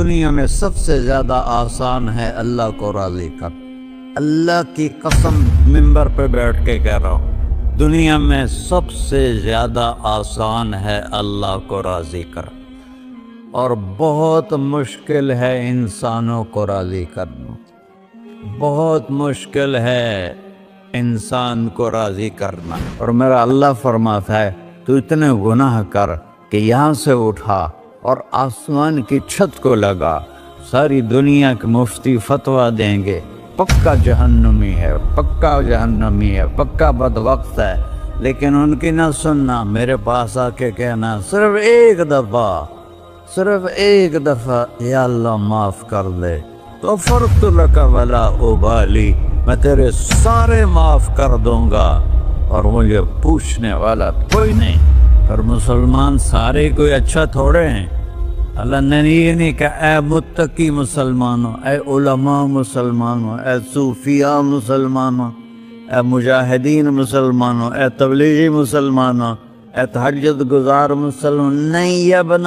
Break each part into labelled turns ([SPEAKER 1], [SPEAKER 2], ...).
[SPEAKER 1] دنیا میں سب سے زیادہ آسان ہے اللہ کو راضی کر۔ اللہ کی قسم منبر پہ بیٹھ کے کہہ رہا ہوں، دنیا میں سب سے زیادہ آسان ہے اللہ کو راضی کر، اور بہت مشکل ہے انسانوں کو راضی کرنا۔ بہت مشکل ہے انسان کو راضی کرنا۔ اور میرا اللہ فرماتا ہے تو اتنے گناہ کر کہ یہاں سے اٹھا اور آسمان کی چھت کو لگا، ساری دنیا کے مفتی فتویٰ دیں گے پکا جہنمی ہے، پکا جہنمی ہے، پکا بدبخت ہے، لیکن ان کی نہ سننا، میرے پاس آ کے کہنا صرف ایک دفعہ یا اللہ معاف کر دے، غفرت لک ولا ابالی، میں تیرے سارے معاف کر دوں گا اور مجھے پوچھنے والا کوئی نہیں۔ اور مسلمان سارے کوئی اچھا تھوڑے ہیں۔ اللہ نے یہ نہیں کہا اے متقی مسلمانوں، اے علماء مسلمانوں، اے صوفیاء مسلمانوں، اے مجاہدین مسلمانوں، اے تبلیغی مسلمانوں، اے تہجد گزار مسلمان، نہیں یا ابن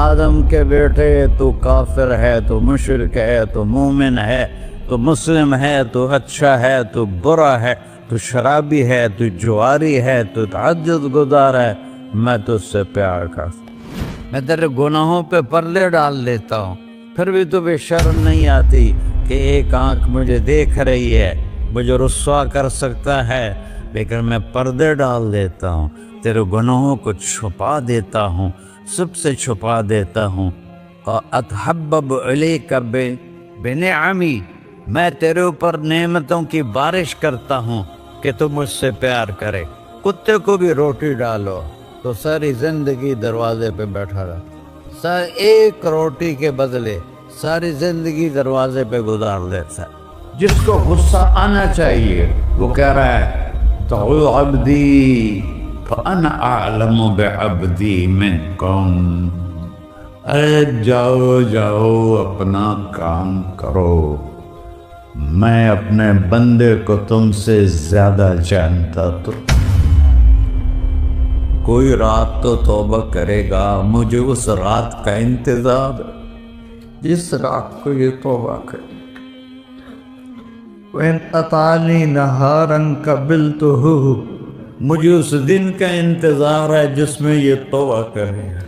[SPEAKER 1] آدم کے بیٹے، تو کافر ہے، تو مشرک ہے، تو مومن ہے، تو مسلم ہے، تو اچھا ہے، تو برا ہے، تو شرابی ہے، تو جواری ہے، تو تہجد گزار ہے، میں تجھ سے پیار کرتا ہوں، میں تیرے گناہوں پہ پردے ڈال دیتا ہوں، پھر بھی تو بے شرم نہیں آتی کہ ایک آنکھ مجھے دیکھ رہی ہے، مجھے رسوا کر سکتا ہے، لیکن میں پردے ڈال دیتا ہوں، تیرے گناہوں کو چھپا دیتا ہوں، سب سے چھپا دیتا ہوں۔ اور اتحبب علیک بنعمی، میں تیرے اوپر نعمتوں کی بارش کرتا ہوں کہ تو مجھ سے پیار کرے۔ کتے کو بھی روٹی ڈالو تو ساری زندگی دروازے پہ بیٹھا رہا، ایک روٹی کے بدلے ساری زندگی دروازے پہ گزار دیتا ہے۔ جس کو غصہ آنا چاہیے وہ کہہ رہا ہے تو عبدی فانا اعلم بعبدی منکم، اے جاؤ اپنا کام کرو، میں اپنے بندے کو تم سے زیادہ جانتا۔ تو کوئی رات تو توبہ کرے گا، مجھے اس رات کا انتظار جس رات کو یہ توبہ کرے۔ وَإِنْ أَطَعَنِي نَهَارًا قَبِلْتُهُ، مجھے اس دن کا انتظار ہے جس میں یہ توبہ کرے گا۔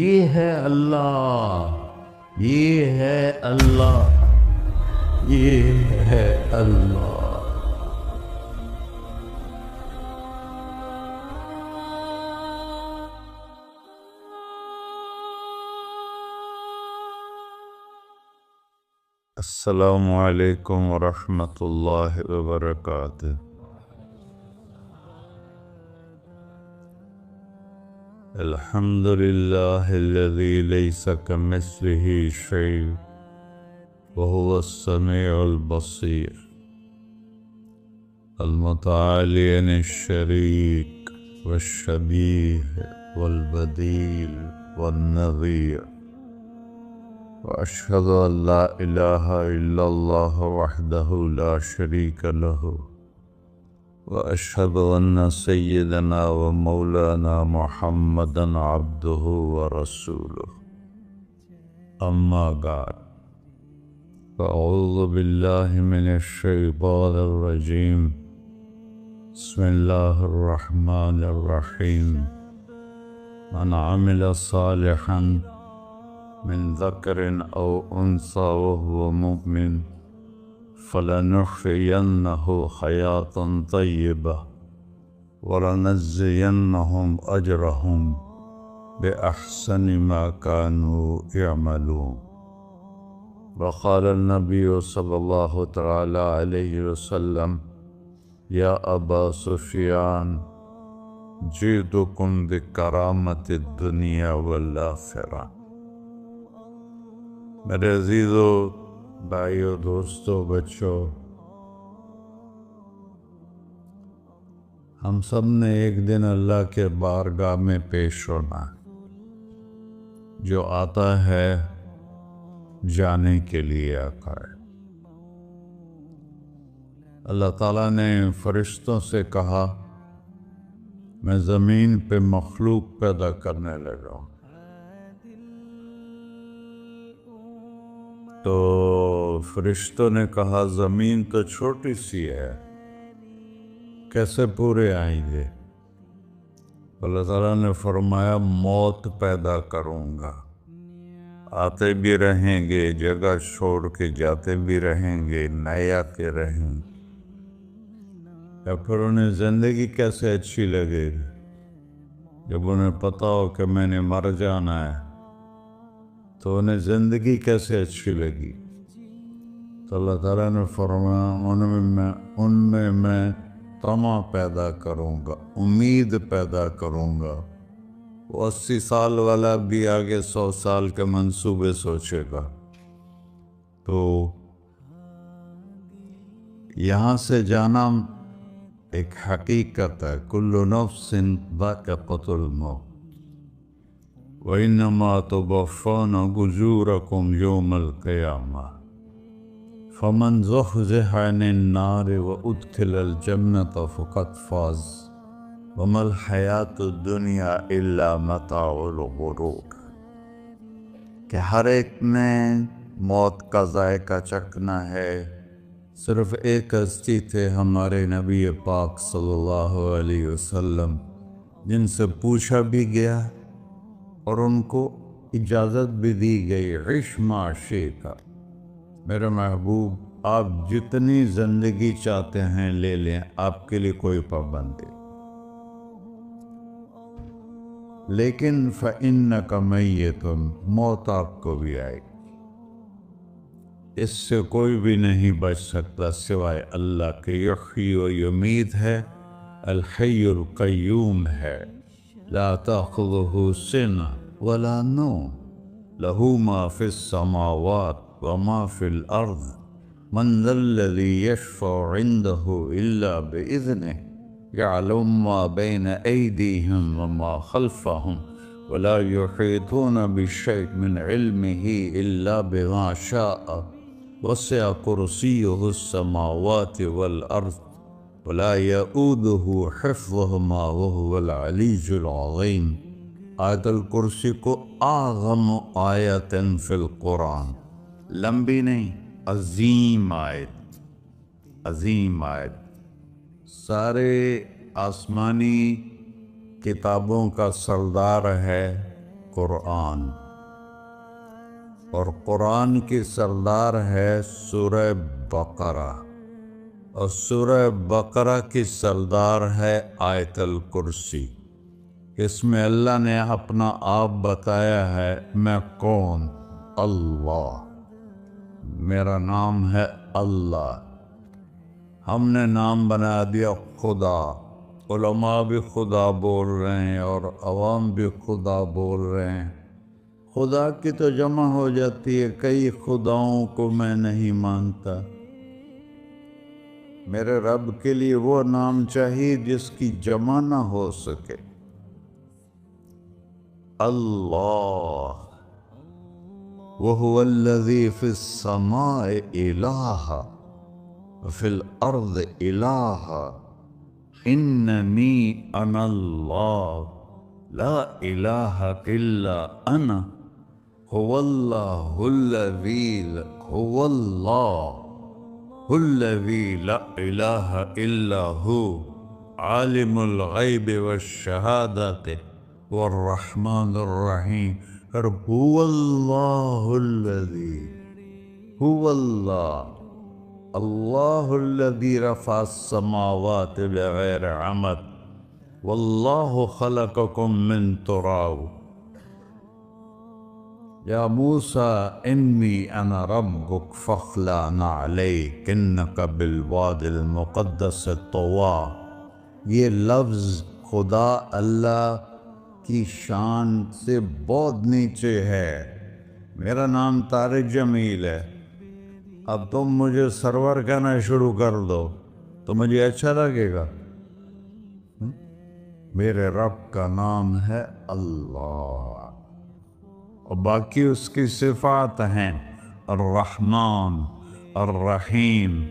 [SPEAKER 1] یہ ہے اللہ، یہ ہے اللہ، یہ ہے اللہ۔ السلام علیکم ورحمۃ اللہ وبرکاتہ۔ الحمد للہ الذی لیس کمثلہ شیء وہو السمیع البصیر، المتعالی عن الشریک والشبیہ والبدیل والنظیر، وأشهد أن لا إله إلا الله وحده لا شريك له، وأشهد أن سيدنا ومولانا محمدا عبده ورسوله، أما بعد، فأعوذ بالله من الشيطان الرجيم، بسم الله الرحمن الرحيم، من عمل صالحا من ذکر او انثى وهو مؤمن فلنحيينه حياة طيبة ولنجزينهم أجرهم بأحسن ما كانوا يعملون۔ وقال النبي صلى الله تعالى عليه وسلم يا أبا سفيان جئتكم بكرامة الدنيا والآخرة۔ میرے عزیزو، بھائیو، دوستو، بچوں، ہم سب نے ایک دن اللہ کے بارگاہ میں پیش ہونا، جو آتا ہے جانے کے لیے آتا ہے۔ اللہ تعالیٰ نے فرشتوں سے کہا میں زمین پہ مخلوق پیدا کرنے لگا ہوں، تو فرشتوں نے کہا زمین تو چھوٹی سی ہے، کیسے پورے آئیں گے؟ اللہ تعالیٰ نے فرمایا موت پیدا کروں گا، آتے بھی رہیں گے، جگہ چھوڑ کے جاتے بھی رہیں گے، نئے آتے رہیں گے۔ یا پھر انہیں زندگی کیسے اچھی لگے گی جب انہیں پتا ہو کہ میں نے مر جانا ہے؟ تو انہیں زندگی کیسے اچھی لگی؟ تو اللہ تعالیٰ نے فرمایا ان میں میں طمع پیدا کروں گا، امید پیدا کروں گا۔ وہ 80 سال والا بھی آگے 100 سال کے منصوبے سوچے گا۔ تو یہاں سے جانا ایک حقیقت ہے، کل نفس ذائقۃ الموت وَإِنَّمَا تُوَفَّوْنَ أُجُورَكُمْ يَوْمَ الْقِيَامَةِ فَمَنْ زُحْزِحَ عَنِ النَّارِ وَأُدْخِلَ الْجَنَّةَ فَقَدْ فَازَ وَمَا الْحَيَاةُ الدُّنْيَا إِلَّا مَتَاعُ الْغُرُورِ۔ کہ ہر ایک نے موت کا ذائقہ چکھنا ہے۔ صرف ایک ہستی تھے ہمارے نبی پاک صلی اللہ علیہ وسلم، جن سے پوچھا بھی گیا اور ان کو اجازت بھی دی گئی، عش ما شئت، میرے محبوب آپ جتنی زندگی چاہتے ہیں لے لیں، آپ کے لیے کوئی پابندی، لیکن فَإِنَّكَ مَيِّتٌ، موت آپ کو بھی آئے گی۔ اس سے کوئی بھی نہیں بچ سکتا سوائے اللہ کے۔ یحیی و یمیت ہے، الحی القیوم ہے، لا تأخذہ سنہ ولا نوم، لہ ما فی السماوات وما فی الارض، من ذا الذی یشفع عندہ الا بإذنہ، یعلم ما بین ایدیہم وما خلفہم، ولا یحیطون بشیء من علمہ الا بما شاء، وسع کرسیہ السماوات والارض ولا یؤودہ حفظہما وہو العلی العظیم۔ آیت الکرسی کو اعظم آیت فی القرآن، لمبی نہیں، عظیم آیت، عظیم آیت۔ سارے آسمانی کتابوں کا سردار ہے قرآن، اور قرآن کی سردار ہے سورہ بقرہ، اور سورہ بقرہ کی سردار ہے آیت الکرسی۔ اس میں اللہ نے اپنا آپ بتایا ہے، میں کون؟ اللہ، میرا نام ہے اللہ۔ ہم نے نام بنا دیا خدا، علماء بھی خدا بول رہے ہیں اور عوام بھی خدا بول رہے ہیں۔ خدا کی تو جمع ہو جاتی ہے، کئی خداؤں کو میں نہیں مانتا۔ میرے رب کے لیے وہ نام چاہیے جس کی جمع نہ ہو سکے۔ اللہ، وَهُوَ الَّذِي فِي السَّمَاءِ إِلَٰهٌ وَفِي الْأَرْضِ إِلَٰهٌ إِنَّنِي أَنَا اللَّهُ لَا إِلَٰهَ إِلَّا أَنَا هُوَ اللَّهُ الَّذِي لَا إِلَٰهَ إِلَّا هُوَ عَالِمُ الْغَيْبِ وَالشَّهَادَةِ والرحمن الرحیم۔ هو اللہ الذی، هو اللہ الذی رفع السماوات بغیر عمد، واللہ خلقکم من تراب۔ یا موسیٰ انی انا ربک فاخلع نعلیک انک بالوادی المقدس طویٰ۔ یہ لفظ خدا اللہ کی شان سے بہت نیچے ہے۔ میرا نام طارق جمیل ہے، اب تم مجھے سرور کہنا شروع کر دو تو مجھے اچھا لگے گا؟ میرے رب کا نام ہے اللہ، اور باقی اس کی صفات ہیں، الرحمن، الرحیم،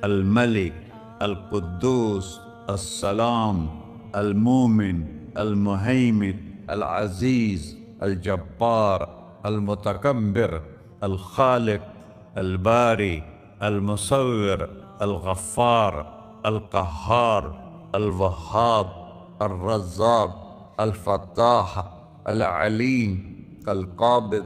[SPEAKER 1] الملک، القدوس، السلام، المومن، المہیمن، العزیز، الجبار، المتکبر، الخالق، الباري المصور الغفار القهار الوهاب الرزاق الفتاح العليم القابض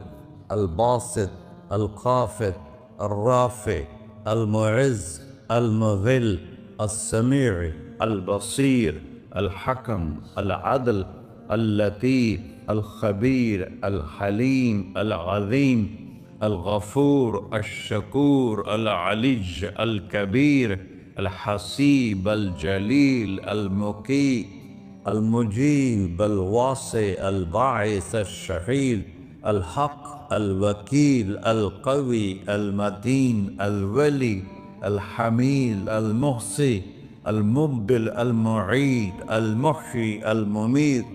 [SPEAKER 1] الباسط الخافض الرافع المعز المذل السميع البصير الحكم العدل اللطيف الخبير الحليم العظيم الغفور الشكور العلي الكبير الحسيب الجليل المقيت المجيب الواسع الباعث الشهيد الحق الوكيل القوي المتين الولي الحميد المحصي المبدل المعيد المحيي المميت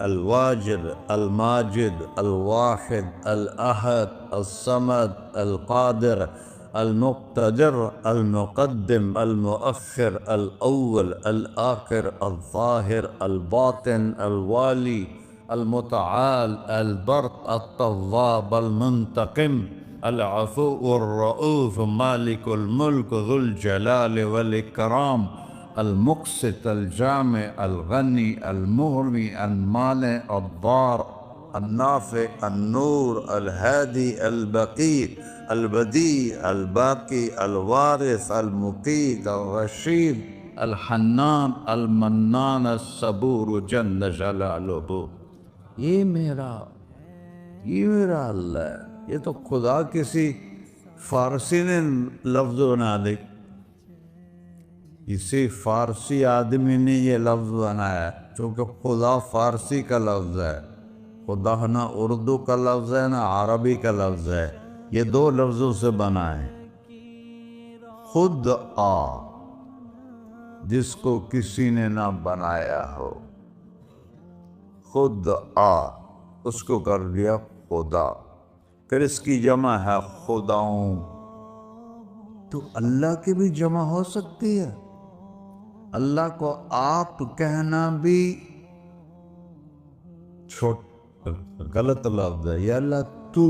[SPEAKER 1] الواجد الماجد الواحد الأحد الصمد القادر المقتدر المقدم المؤخر الأول الآخر الظاهر الباطن الوالي المتعال البر التواب المنتقم العفو الرؤوف مالك الملك ذو الجلال والإكرام المقسط الجامع الغني المغني المانع الضار النافع النور الهادي البقي البديع الباقي الوارث المقيت الرشيد الحنان المنان الصبور جل جلالہ. یہ میرا اللہ ہے. یہ تو خدا کسی فارسی نے لفظ بنا دی. کسی فارسی آدمی نے یہ لفظ بنایا چونکہ خدا فارسی کا لفظ ہے. خدا نہ اردو کا لفظ ہے نہ عربی کا لفظ ہے. یہ دو لفظوں سے بنا ہے. خود آ جس کو کسی نے نہ بنایا ہو، خود آ اس کو کر دیا خدا. پھر اس کی جمع ہے خداؤں. تو اللہ کی بھی جمع ہو سکتی ہے. اللہ کو آپ کہنا بھی غلط لفظ ہے. یا اللہ تو،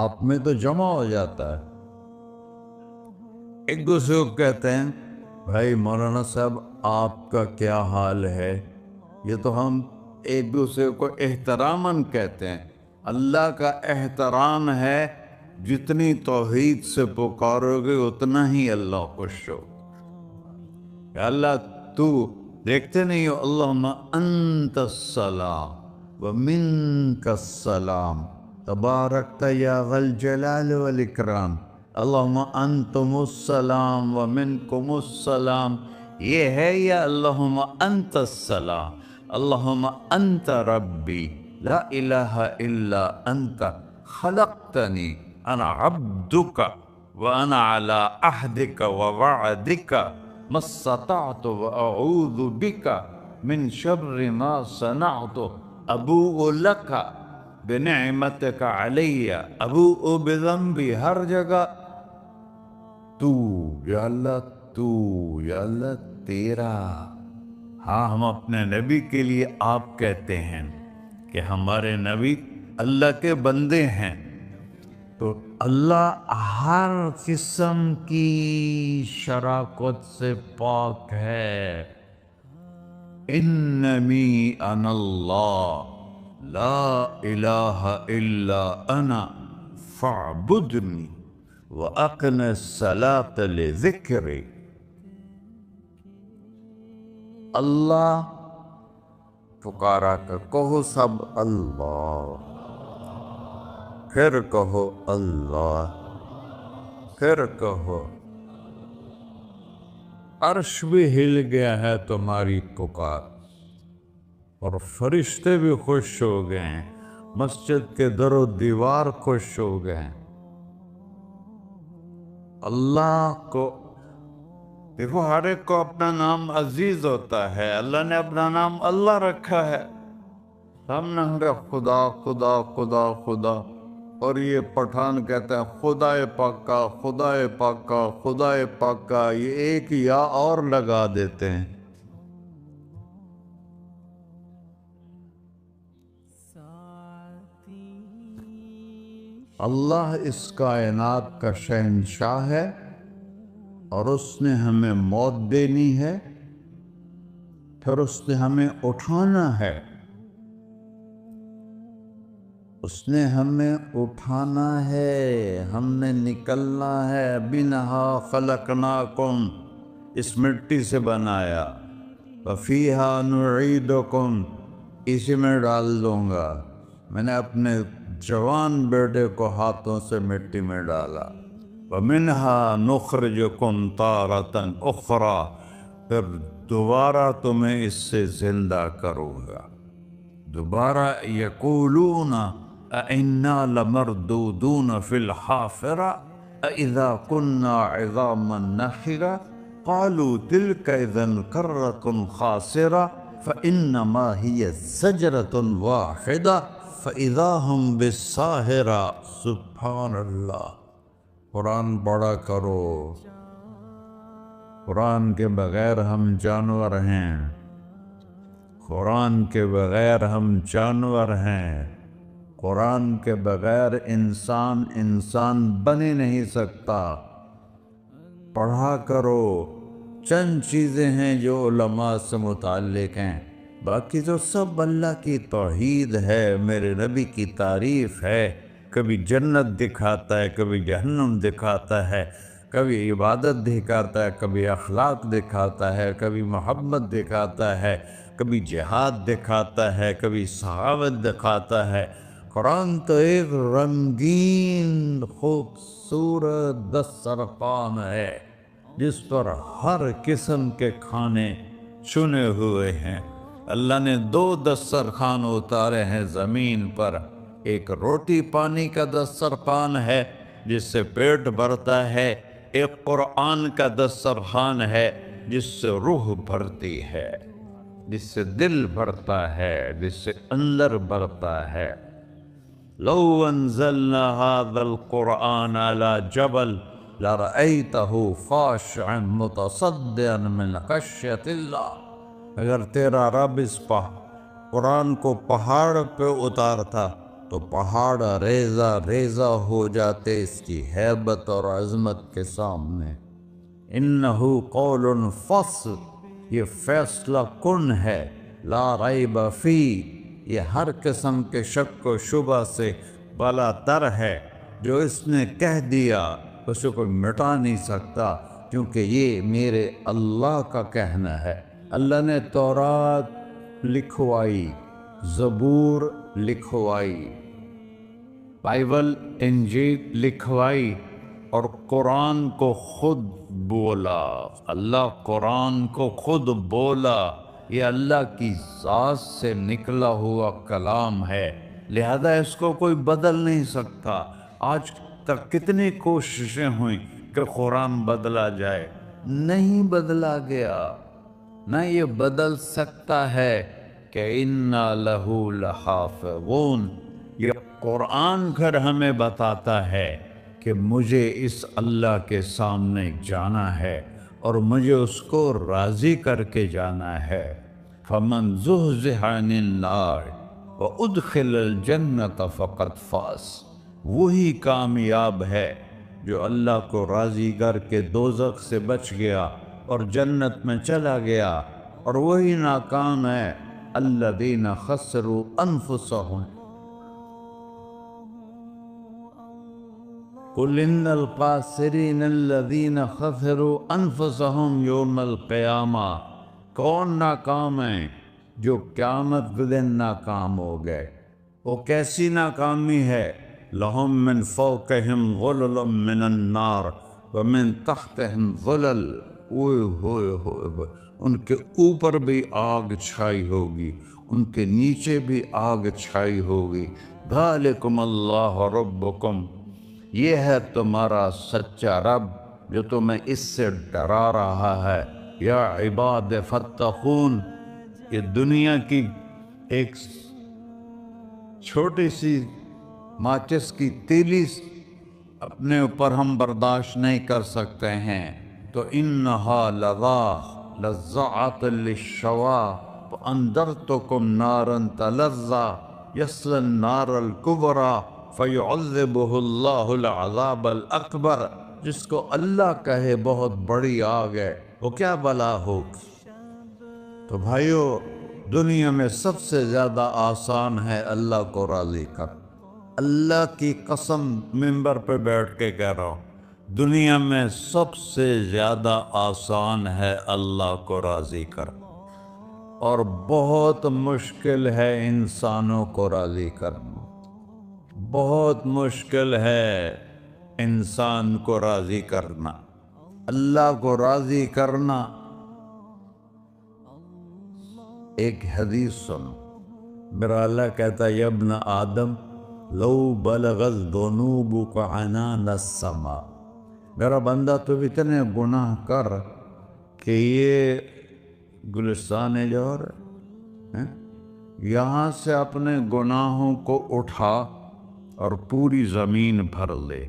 [SPEAKER 1] آپ میں تو جمع ہو جاتا ہے. ایک دوسرے کو کہتے ہیں بھائی مولانا صاحب آپ کا کیا حال ہے. یہ تو ہم ایک دوسرے کو احتراماً کہتے ہیں. اللہ کا احترام ہے جتنی توحید سے پکارو گے اتنا ہی اللہ خوش ہو. کہ اللہ تو دیکھتے نہیں ہو اللہم انت السلام ومنک السلام تبارکت یا ذا الجلال والاکرام. اللہم انتم السلام ومنکم السلام یہ ہے. یا اللہم انت السلام اللہم انت ربی لا الہ الا انت خلقتنی انا عبدک وانا علی عہدک ووعدک ما استطعت واعوذ بک من شر ما صنعت ابوء لک بنعمتک علی ابوء بذنبی. ہر جگہ تو یا اللہ، تو یا اللہ تیرا. ہاں ہم اپنے نبی کے لیے آپ کہتے ہیں کہ ہمارے نبی اللہ کے بندے ہیں. تو اللہ ہر قسم کی شراکت سے پاک ہے. اننی انا اللہ لا الہ الا انا فاعبدنی وَأَقِمِ الصَّلَاةَ لِذِكْرِ. اللہ پکارا کر کہو سب اللہ، پھر کہو اللہ، پھر کہو. عرش بھی ہل گیا ہے تمہاری پکار اور فرشتے بھی خوش ہو گئے ہیں. مسجد کے در و دیوار خوش ہو گئے ہیں. اللہ کو دیکھو، ہر ایک کو اپنا نام عزیز ہوتا ہے. اللہ نے اپنا نام اللہ رکھا ہے. ہم نے ہمارے خدا خدا خدا خدا، اور یہ پٹھان کہتے ہیں خدا پاکا خدا پاکا خدا پاکا. یہ ایک یا اور لگا دیتے ہیں. اللہ اس کائنات کا شہنشاہ ہے اور اس نے ہمیں موت دینی ہے، پھر اس نے ہمیں اٹھانا ہے، اس نے ہمیں اٹھانا ہے، ہم نے نکلنا ہے۔ منہا خلقناکم، اس مٹی سے بنایا، وفیہا نعیدکم، اسی میں ڈال دوں گا۔ میں نے اپنے جوان بیٹے کو ہاتھوں سے مٹی میں ڈالا۔ ومنہا نخرجکم تارۃ اخری، پھر دوبارہ تمہیں اس سے زندہ کروں گا۔ دوبارہ یقولون اَإِنَّا لَمَرْدُودُونَ فِي الْحَافِرَةِ أَإِذَا كُنَّا عِظَامًا نَخِرَةً قَالُوا تِلْكَ إِذًا كَرَّةٌ خَاسِرَةٌ فَإِنَّمَا هِيَ زَجْرَةٌ وَاحِدَةٌ فَإِذَا هُمْ بِالسَّاهِرَةِ۔ سبحان اللہ۔ قرآن پڑھا کرو، قرآن کے بغیر ہم جانور ہیں، قرآن کے بغیر ہم جانور ہیں، قرآن کے بغیر انسان بن ہی نہیں سکتا۔ پڑھا کرو۔ چند چیزیں ہیں جو علماء سے متعلق ہیں، باقی تو سب اللہ کی توحید ہے، میرے نبی کی تعریف ہے۔ کبھی جنت دکھاتا ہے، کبھی جہنم دکھاتا ہے، کبھی عبادت دکھاتا ہے، کبھی اخلاق دکھاتا ہے، کبھی محبت دکھاتا ہے، کبھی جہاد دکھاتا ہے، کبھی صحابت دکھاتا ہے۔ قرآن تو ایک رنگین خوبصورت دسترخوان ہے جس پر ہر قسم کے کھانے چنے ہوئے ہیں۔ اللہ نے 2 دسترخوان اتارے ہیں زمین پر، ایک روٹی پانی کا دسترخوان ہے جس سے پیٹ بھرتا ہے، ایک قرآن کا دسترخوان ہے جس سے روح بھرتی ہے، جس سے دل بھرتا ہے، جس سے اندر بھرتا ہے۔ لو انزلنا هذا القرآن على جبل لرأيته خاشعا متصدعا من خشية اللہ۔ اگر تیرا رب اس قرآن کو پہاڑ پہ اتارتا تو پہاڑ ریزہ ریزہ ہو جاتے اس کی ہیبت اور عظمت کے سامنے۔ انہو قول فصل، یہ فیصلہ کن ہے، لا ریب فی، یہ ہر قسم کے شک و شبہ سے بالا تر ہے۔ جو اس نے کہہ دیا اسے کوئی مٹا نہیں سکتا، کیونکہ یہ میرے اللہ کا کہنا ہے۔ اللہ نے تورات لکھوائی، زبور لکھوائی، بائبل انجیل لکھوائی، اور قرآن کو خود بولا۔ اللہ قرآن کو خود بولا، یہ اللہ کی ذات سے نکلا ہوا کلام ہے، لہذا اس کو کوئی بدل نہیں سکتا۔ آج تک کتنی کوششیں ہوئیں کہ قرآن بدلا جائے، نہیں بدلا گیا، نہ یہ بدل سکتا ہے کہ اِنَّا لَهُ لَحَافِظُونَ۔ یہ قرآن گھر ہمیں بتاتا ہے کہ مجھے اس اللہ کے سامنے جانا ہے اور مجھے اس کو راضی کر کے جانا ہے۔ فَمَنْ زُحْزِحَ عَنِ النَّارِ وَأُدْخِلَ الْجَنَّةَ فَقَدْ فَازَ۔ وہی کامیاب ہے جو اللہ کو راضی کر کے دوزخ سے بچ گیا اور جنت میں چلا گیا، اور وہی ناکام ہے الَّذِينَ خَسِرُوا أَنفُسَهُمْ۔ قُلْ إِنَّ الْخَاسِرِينَ الَّذِينَ خَسِرُوا أَنفُسَهُمْ يَوْمَ الْقِيَامَةِ۔ کون ناکام ہیں؟ جو قیامت کے دن ناکام ہو گئے۔ وہ کیسی ناکامی ہے؟ لَهُم مِّن فَوْقِهِمْ ظُلُلٌ مِّنَ النَّارِ وَمِن تَحْتِهِمْ ظُلَلٌ۔ اوئے ہوئے ہوئے، ان کے اوپر بھی آگ چھائی ہوگی، ان کے نیچے بھی آگ چھائی ہوگی۔ ذَلِكُمُ اللَّهُ رَبُّكُمْ، یہ ہے تمہارا سچا رب جو تمہیں اس سے ڈرا رہا ہے۔ یا عباد فاتقون، یہ دنیا کی ایک چھوٹی سی ماچس کی تیلی اپنے اوپر ہم برداشت نہیں کر سکتے ہیں، تو انہا لظیٰ لَزَّعَةٌ لِلشَّوَىٰ وَأَنذَرْتُكُمْ نَارًا تَلَظَّىٰ يَصْلَى النَّارَ الْكُبْرَىٰ فَيُعَذِّبُهُ اللَّهُ الْعَذَابَ الْأَكْبَرَ، جس کو اللہ کہے بہت بڑی آگ ہے، وہ کیا بلا ہوگی۔ تو بھائیو، دنیا میں سب سے زیادہ آسان ہے اللہ کو راضی کر۔ اللہ کی قسم منبر پہ بیٹھ کے کہہ رہا ہوں، دنیا میں سب سے زیادہ آسان ہے اللہ کو راضی کر، اور بہت مشکل ہے انسانوں کو راضی کرنا۔ بہت مشکل ہے انسان کو راضی کرنا۔ اللہ کو راضی کرنا، ایک حدیث سنو، میرا اللہ کہتا ہے، یا ابن آدم لو بلغت ذنوبک عنان السماء، میرا بندہ تو اتنے گناہ کر کہ یہ گلستان جوہر ہے، یہاں سے اپنے گناہوں کو اٹھا اور پوری زمین بھر لے،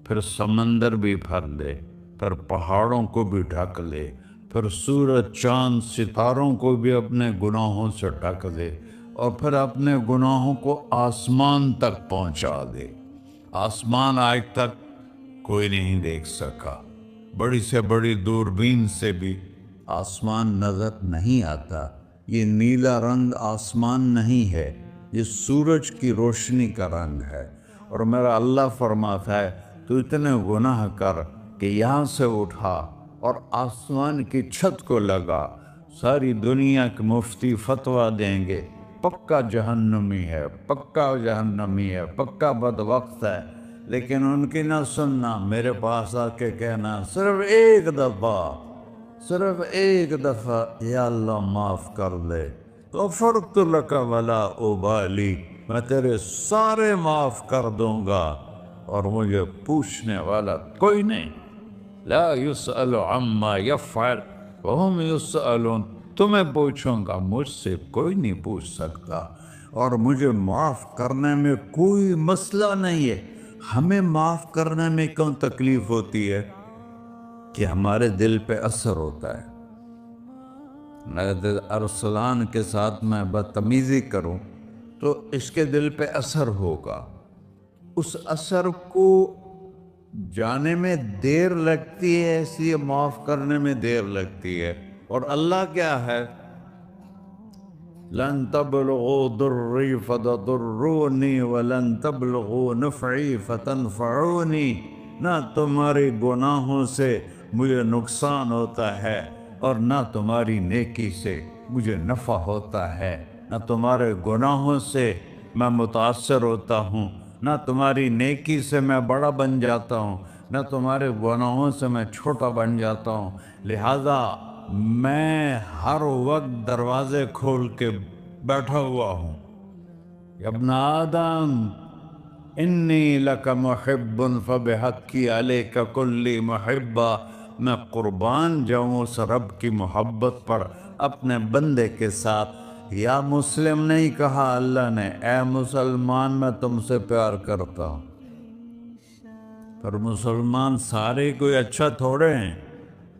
[SPEAKER 1] پھر سمندر بھی بھر لے، پھر پہاڑوں کو بھی ڈھک لے، پھر سورج چاند ستاروں کو بھی اپنے گناہوں سے ڈھک دے، اور پھر اپنے گناہوں کو آسمان تک پہنچا دے۔ آسمان آج تک کوئی نہیں دیکھ سکا، بڑی سے بڑی دوربین سے بھی آسمان نظر نہیں آتا۔ یہ نیلا رنگ آسمان نہیں ہے، یہ سورج کی روشنی کا رنگ ہے۔ اور میرا اللہ فرماتا ہے، تو اتنے گناہ کر کہ یہاں سے اٹھا اور آسمان کی چھت کو لگا، ساری دنیا کے مفتی فتویٰ دیں گے پکا جہنمی ہے، پکا جہنمی ہے، پکا بدبخت ہے، لیکن ان کی نہ سننا، میرے پاس آ کے کہنا صرف ایک دفعہ یا اللہ معاف کر دے، غفرت لک ولا ابالی، میں تیرے سارے معاف کر دوں گا اور مجھے پوچھنے والا کوئی نہیں۔ لا يسأل عما يفعل وهم يسألون، تمہیں پوچھوں گا، مجھ سے کوئی نہیں پوچھ سکتا، اور مجھے معاف کرنے میں کوئی مسئلہ نہیں ہے۔ ہمیں معاف کرنے میں کیوں تکلیف ہوتی ہے؟ کہ ہمارے دل پہ اثر ہوتا ہے۔ اگر ارسلان کے ساتھ میں بدتمیزی کروں تو اس کے دل پہ اثر ہوگا، اس اثر کو جانے میں دیر لگتی ہے، اس لیے معاف کرنے میں دیر لگتی ہے۔ اور اللہ کیا ہے؟ لن تبلغوا ضري فتضروني ولن تبلغوا نفعي فتنفعوني، نہ تمہاری گناہوں سے مجھے نقصان ہوتا ہے اور نہ تمہاری نیکی سے مجھے نفع ہوتا ہے۔ نہ تمہارے گناہوں سے میں متاثر ہوتا ہوں، نہ تمہاری نیکی سے میں بڑا بن جاتا ہوں، نہ تمہارے گناہوں سے میں چھوٹا بن جاتا ہوں۔ لہذا میں ہر وقت دروازے کھول کے بیٹھا ہوا ہوں۔ یا ابن آدم انی لک محب فبحقی علیک کلی محبہ، میں قربان جاؤں اس رب کی محبت پر اپنے بندے کے ساتھ۔ یا مسلم نہیں کہا اللہ نے، اے مسلمان میں تم سے پیار کرتا ہوں۔ پر مسلمان سارے کوئی اچھا تھوڑے ہیں۔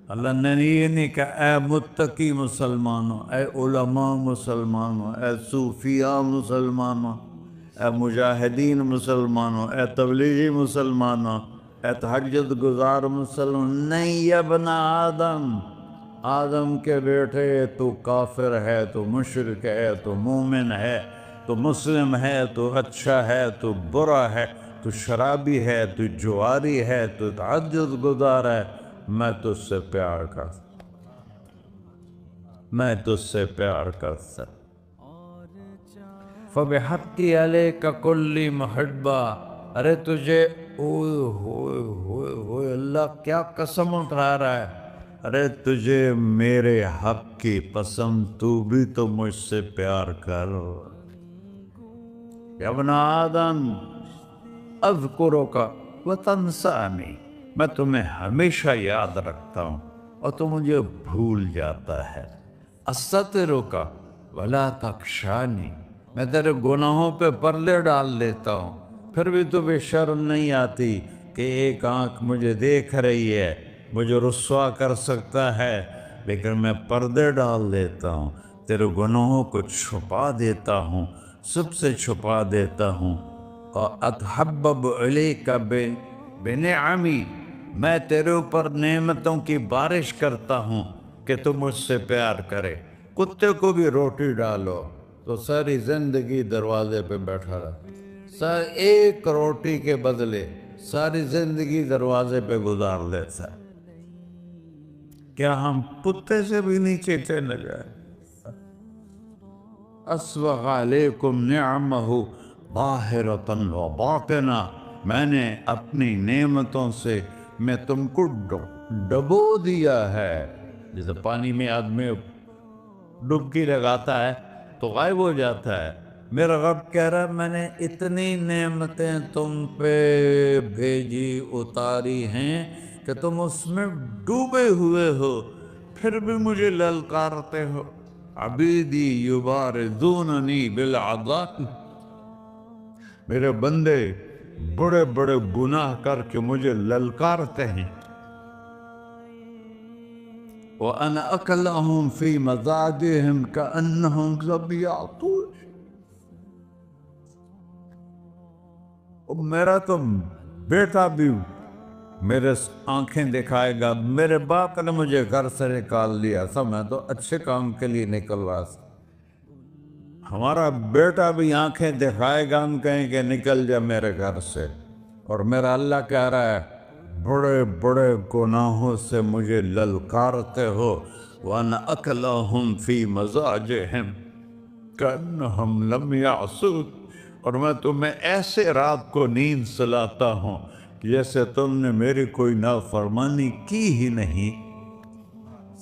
[SPEAKER 1] اللہ نے یہ نہیں کہا اے متقی مسلمانوں، اے علماء مسلمانوں، اے صوفیاء مسلمانوں، اے مجاہدین مسلمانوں، اے تبلیغی مسلمانوں، اے تہجد گزار مسلمان، نہیں یا ابن آدم، آدم کے بیٹے، تو کافر ہے، تو مشرک ہے، تو مومن ہے، تو مسلم ہے، تو اچھا ہے، تو برا ہے، تو شرابی ہے، تو جواری ہے، تو تہجد گزار ہے، میں تجھ سے پیار کرتا، میں تجھ سے پیار کرتا۔ فَبِحَقِّ عَلَيْكَ كُلِّ مُحِبَّةٍ، ارے تجھے اوئے ہوئے ہوئے ہوئے، اللہ کیا قسم اٹھا رہا ہے، ارے تجھے میرے حق کی قسم، تو بھی تو مجھ سے پیار کر۔ یا ابن آدم اذکرک وتنسانی، میں تمہیں ہمیشہ یاد رکھتا ہوں اور تو مجھے بھول جاتا ہے۔ استترک ولا تخشانی، میں تیرے گناہوں پہ پردے ڈال دیتا ہوں، پھر بھی تو بے شرم نہیں آتی کہ ایک آنکھ مجھے دیکھ رہی ہے، مجھے رسوا کر سکتا ہے، لیکن میں پردے ڈال دیتا ہوں، تیرے گناہوں کو چھپا دیتا ہوں، سب سے چھپا دیتا ہوں۔ وَأَتْحَبَّبُ إِلَيْكَ بِنِعَمِي، میں تیرے اوپر نعمتوں کی بارش کرتا ہوں کہ تم مجھ سے پیار کرے۔ کتے کو بھی روٹی ڈالو تو ساری زندگی دروازے پہ بیٹھا رہا، ایک روٹی کے بدلے ساری زندگی دروازے پہ گزار لیتا ہے۔ کیا ہم کتے سے بھی نیچے چلے جائیں؟ اسبغ علیکم نعمہ ظاہرۃ و باطنہ، میں نے اپنی نعمتوں سے میں تم کو ڈبو دیا ہے۔ جیسے پانی میں آدمی ڈبکی لگاتا ہے تو غائب ہو جاتا ہے، میرا رب کہہ رہا ہے میں نے اتنی نعمتیں تم پہ بھیجی اتاری ہیں کہ تم اس میں ڈوبے ہوئے ہو، پھر بھی مجھے للکارتے ہو۔ عبیدی یبارزوننی بالعذاب، میرے بندے بڑے بڑے گناہ کر کے مجھے للکارتے ہیں۔ وَأَنَا أَكْلَهُمْ فِي مَزَاجِهِمْ كَأَنَّهُمْ ظَبِيَّةٌ، میرا تو بیٹا بھی میرے آنکھیں دکھائے گا، میرے باپ نے مجھے گھر سے نکال دیا تھا، میں تو اچھے کام کے لیے نکل رہا تھا، ہمارا بیٹا بھی آنکھیں دکھائے گا، ہم کہیں کہ نکل جا میرے گھر سے۔ اور میرا اللہ کہہ رہا ہے بڑے بڑے گناہوں سے مجھے للکارتے ہو۔ وَأَنَا أَكْلَهُمْ فِي مَزَاجِهِمْ كَأَنَّهُمْ لَمْ يَعْصُونِ، اور میں تمہیں ایسے رات کو نیند سلاتا ہوں جیسے تم نے میری کوئی نافرمانی کی ہی نہیں۔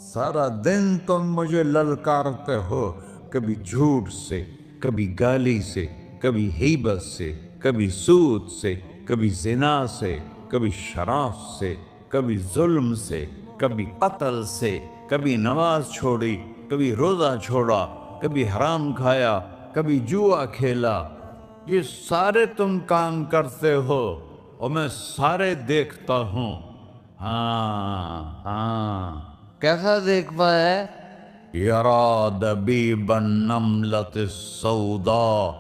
[SPEAKER 1] سارا دن تم مجھے للکارتے ہو، کبھی جھوٹ سے، کبھی گالی سے، کبھی غیبت سے، کبھی سود سے، کبھی زنا سے، کبھی شراب سے، کبھی ظلم سے، کبھی قتل سے، کبھی نماز چھوڑی، کبھی روزہ چھوڑا، کبھی حرام کھایا، کبھی جوا کھیلا۔ یہ سارے تم کام کرتے ہو اور میں سارے دیکھتا ہوں۔ ہاں کیسا دیکھتا ہے؟ یرا دبیب النملۃ السوداء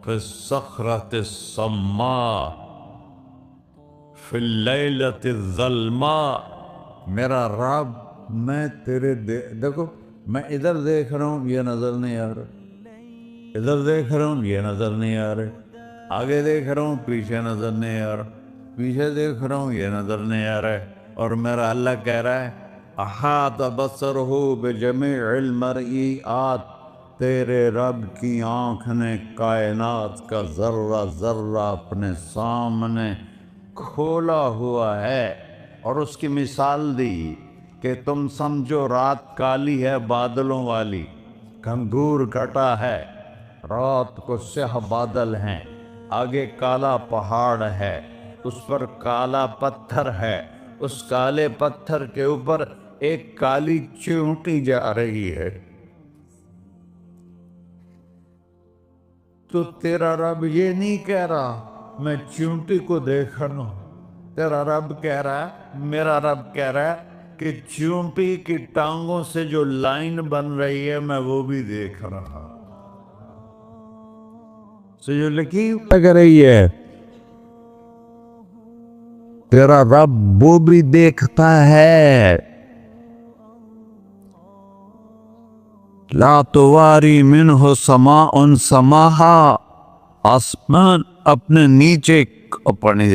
[SPEAKER 1] فی الصخرۃ الصماء فی اللیلۃ الظلماء، میرا رب میں تیرے دیکھو میں ادھر دیکھ رہا ہوں یہ نظر نہیں آ رہا، ادھر دیکھ رہا ہوں یہ نظر نہیں آ رہا، آگے دیکھ رہا ہوں پیچھے نظر نہیں آ رہا، پیچھے دیکھ رہا ہوں یہ نظر نہیں آ رہا ہے، اور میرا اللہ کہہ رہا ہے احاط بصرہ بجمیع المرئیات، تیرے رب کی آنکھ نے کائنات کا ذرہ ذرہ اپنے سامنے کھولا ہوا ہے، اور اس کی مثال دی کہ تم سمجھو رات کالی ہے بادلوں والی، گھنگور گھٹا ہے، رات کو سیاہ بادل ہیں، آگے کالا پہاڑ ہے، اس پر کالا پتھر ہے، اس کالے پتھر کے اوپر ایک کالی چیونٹی جا رہی ہے، تو تیرا رب یہ نہیں کہہ رہا میں چیونٹی کو دیکھ رہا ہوں، تیرا رب کہہ رہا ہے، میرا رب کہہ رہا ہے کہ چیونٹی کی ٹانگوں سے جو لائن بن رہی ہے میں وہ بھی دیکھ رہا، سے جو لکیر لگ رہی ہے تیرا رب وہ بھی دیکھتا ہے۔ لا تواری منہ سماء سماہا، آسمان اپنے نیچے اپنے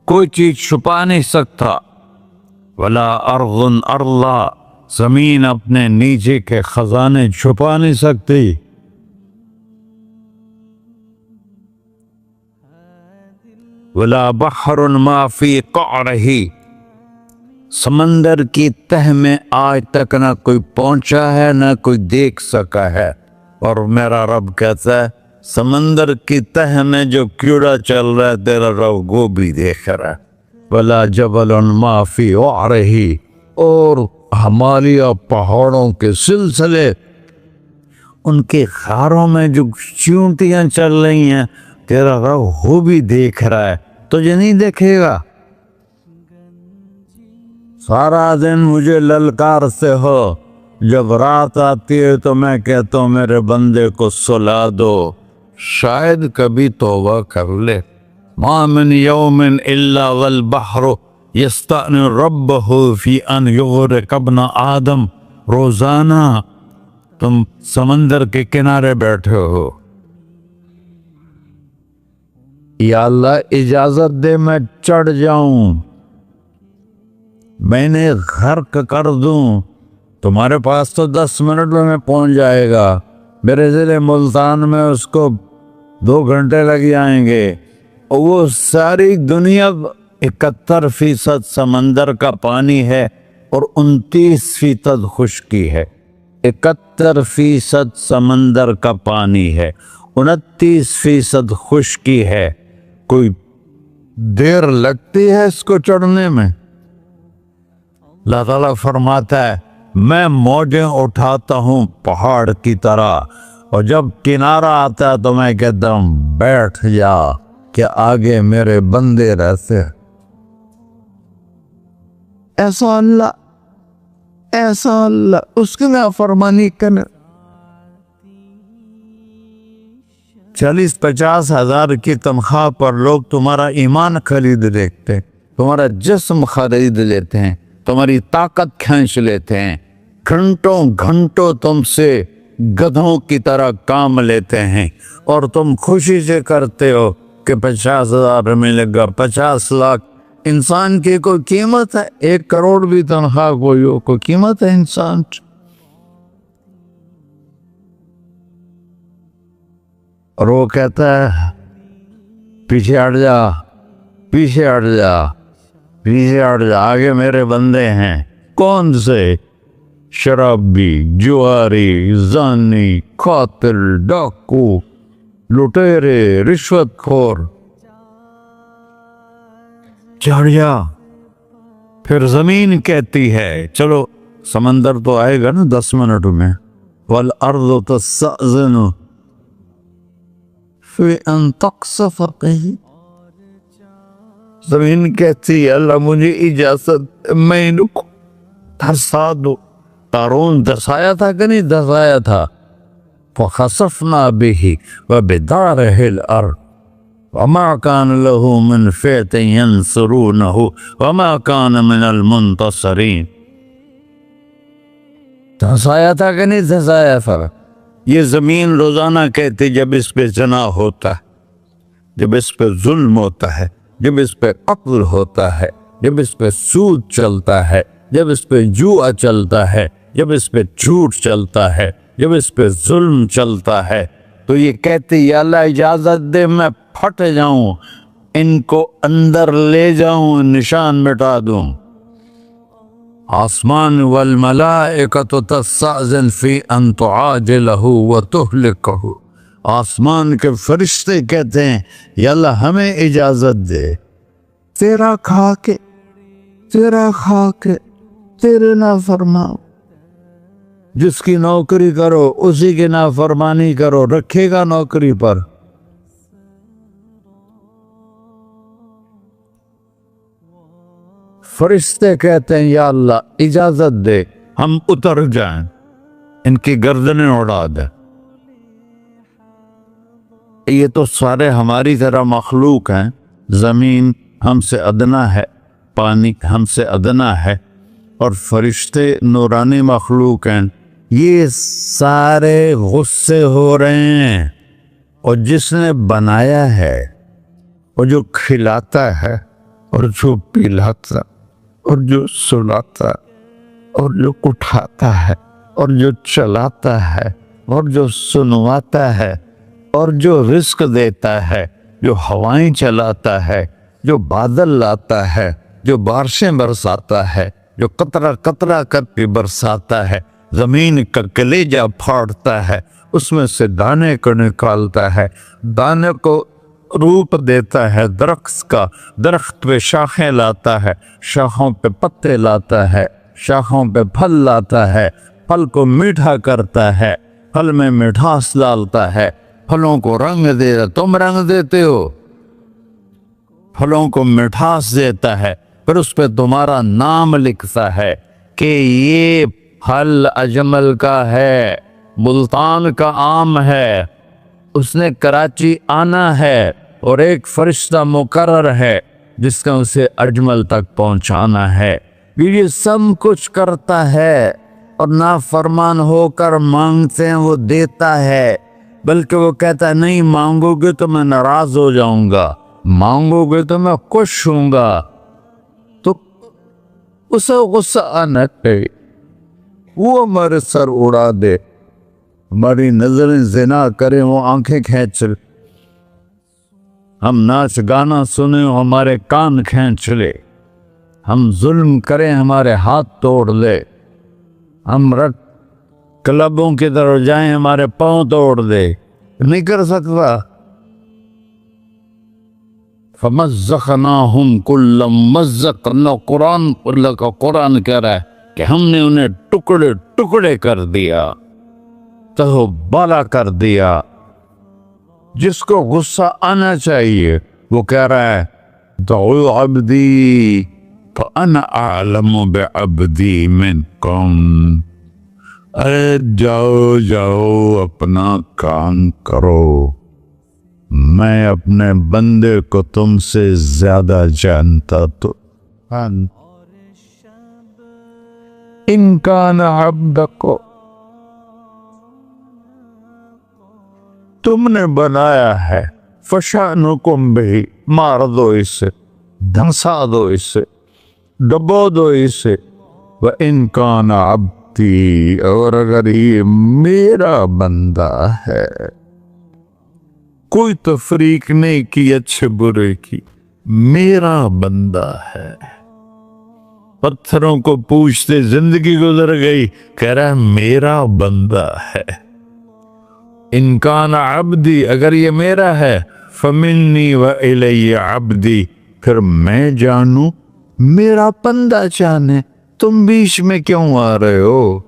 [SPEAKER 1] کوئی چیز چھپا نہیں سکتا، ولا ارض ارضا، زمین اپنے نیچے کے خزانے چھپا نہیں سکتی، ولا بحر ما فی قعرہ، سمندر کی تہ میں آج تک نہ کوئی پہنچا ہے نہ کوئی دیکھ سکا ہے، اور میرا رب کہتا ہے سمندر کی تہ میں جو کیڑا چل رہا ہے تیرا رب وہ بھی دیکھ رہا ہے، ولا جبل ما فی وعرہ، اور ہمالیہ پہاڑوں کے سلسلے ان کے خاروں میں جو چیونٹیاں چل رہی ہیں تیرا رب وہ بھی دیکھ رہا ہے، تجھے نہیں دیکھے گا؟ سارا دن مجھے للکارتے ہو، جب رات آتی ہے تو میں کہتا ہوں میرے بندے کو سلا دو، شاید کبھی توبہ کر لے۔ ما من یوم الا والبحر یستأن ربہ فی ان یغرق ابن آدم۔ روزانہ تم سمندر کے کنارے بیٹھے ہو، یا اللہ اجازت دے میں چڑھ جاؤں، میں نے غرق کر دوں۔ تمہارے پاس تو 10 منٹ میں پہنچ جائے گا، میرے ضلع ملتان میں اس کو 2 گھنٹے لگ جائیں گے۔ اور وہ ساری دنیا 71% سمندر کا پانی ہے اور 29% خشکی ہے۔ 71% سمندر کا پانی ہے، 29% خشکی ہے۔ کوئی دیر لگتی ہے اس کو چڑھنے میں؟ اللہ تعالیٰ فرماتا ہے میں موجیں اٹھاتا ہوں پہاڑ کی طرح، اور جب کنارہ آتا ہے تو میں کہتا ہوں بیٹھ جا کہ آگے میرے بندے رہتے۔ ایسا اللہ اس کی نافرمانی کرنے 40-50 ہزار کی تنخواہ پر لوگ تمہارا ایمان خرید لیتے، تمہارا جسم خرید لیتے ہیں، تمہاری طاقت کھینچ لیتے ہیں، گھنٹوں تم سے گدھوں کی طرح کام لیتے ہیں، اور تم خوشی سے کرتے ہو کہ 50,000 ملے گا، 50 لاکھ۔ انسان کی کوئی قیمت ہے؟ 1 کروڑ بھی تنخواہ کوئی قیمت ہے انسان؟ اور وہ کہتا ہے پیچھے ہٹ جا، پیچھے ہٹ جا، پیچھے ہٹ جا، آگے میرے بندے ہیں۔ کون سے؟ شرابی، جواری، زانی، قاتل، ڈاکو، لٹیرے، رشوت خور۔ چڑھ جا۔ پھر زمین کہتی ہے چلو سمندر تو آئے گا نا 10 منٹ میں، والارض تستأذن فی ان تقصف قیل۔ زمین کہتی ہے اللہ مجھے اجازت، میں ان کو دھسا دو۔ قارون دھسایا تھا کہ نہیں دھسایا تھا؟ فخسفنا به وبداره الارض وما كان له من فئة ينصرونه وما كان من المنتصرين۔ دھسایا تھا کہ نہیں دھسایا تھا؟ یہ زمین روزانہ کہتی جب اس پہ زنا ہوتا ہے، جب اس پہ ظلم ہوتا ہے، جب اس پہ قتل ہوتا ہے، جب اس پہ سود چلتا ہے، جب اس پہ جوا چلتا ہے، جب اس پہ جھوٹ چلتا ہے، جب اس پہ ظلم چلتا ہے، تو یہ کہتی یا اللہ اجازت دے میں پھٹ جاؤں، ان کو اندر لے جاؤں، نشان مٹا دوں۔ آسمان والملائکۃ تستأذن فی ان تعاجلہ وتہلکہ۔ آسمان کے فرشتے کہتے ہیں یا اللہ ہمیں اجازت دے، تیرا کھا کے تیرے نافرماؤ، جس کی نوکری کرو اسی کی نافرمانی کرو، رکھے گا نوکری پر؟ فرشتے کہتے ہیں یا اللہ اجازت دے ہم اتر جائیں، ان کی گردنیں اڑا دیں۔ یہ تو سارے ہماری طرح مخلوق ہیں، زمین ہم سے ادنا ہے، پانی ہم سے ادنا ہے، اور فرشتے نورانی مخلوق ہیں، یہ سارے غصے ہو رہے ہیں۔ اور جس نے بنایا ہے، اور جو کھلاتا ہے، اور جو پلاتا، اور جو سلاتا، اور جو اٹھاتا ہے، اور جو چلاتا ہے، اور جو سنواتا ہے، اور جو رزق دیتا ہے، جو ہوائیں چلاتا ہے، جو بادل لاتا ہے، جو بارشیں برساتا ہے، جو قطرہ قطرہ کر کے برساتا ہے، زمین کا کلیجہ پھاڑتا ہے، اس میں سے دانے کو نکالتا ہے، دانے کو روپ دیتا ہے درخت کا، درخت پہ شاخیں لاتا ہے، شاخوں پہ پتے لاتا ہے، شاخوں پہ پھل لاتا ہے، پھل کو میٹھا کرتا ہے، پھل میں مٹھاس ڈالتا ہے، پھلوں کو رنگ دیتا، تم رنگ دیتے ہو، پھلوں کو مٹھاس دیتا ہے، پھر اس پہ تمہارا نام لکھتا ہے کہ یہ پھل اجمل کا ہے، ملتان کا آم ہے، اس نے کراچی آنا ہے اور ایک فرشتہ مقرر ہے جس کا اسے اجمل تک پہنچانا ہے۔ یہ سب کچھ کرتا ہے اور نافرمان ہو کر مانگتے ہیں وہ دیتا ہے، بلکہ وہ کہتا ہے نہیں مانگو گے تو میں ناراض ہو جاؤں گا، مانگو گے تو میں خوش ہوں گا۔ تو اسے غصہ آنا چاہیے، وہ ہمارے سر اڑا دے، ہماری نظریں زنا کریں وہ آنکھیں کھینچ لے، ہم ناچ گانا سنیں ہمارے کان کھینچ لے، ہم ظلم کریں ہمارے ہاتھ توڑ لے، ہم کلبوں کی طرف جائیں ہمارے پاؤں توڑ دے، نہیں کر سکتا۔ فَمَزَّقْنَاهُمْ كُلَّ مُمَزَّقٍ، اللہ کا قرآن کہہ رہا ہے کہ ہم نے انہیں ٹکڑے ٹکڑے کر دیا، تہو بالا کر دیا۔ جس کو غصہ آنا چاہیے وہ کہہ رہا ہے دعوا عبدی فَأَنَا أَعْلَمُ بِعَبْدِي مِنْكُمْ، ارے جاؤ جاؤ اپنا کام کرو، میں اپنے بندے کو تم سے زیادہ جانتا تو۔ ان کان عبدکو، تم نے بنایا ہے، فشانکم بہی، مار دو اسے، دھنسا دو اسے، ڈبو دو اسے۔ وَإِن كَانَ عَبْدِي، اور اگر یہ میرا بندہ ہے، کوئی تفریق نہیں کی اچھے برے کی، میرا بندہ ہے۔ پتھروں کو پوچھتے زندگی گزر گئی، کہہ رہا ہے میرا بندہ ہے۔ ان کان عبدی، اگر یہ میرا ہے، فمنی وإلی عبدی، پھر میں جانوں میرا بندہ جانے، تم بیچ میں کیوں آ رہے ہو؟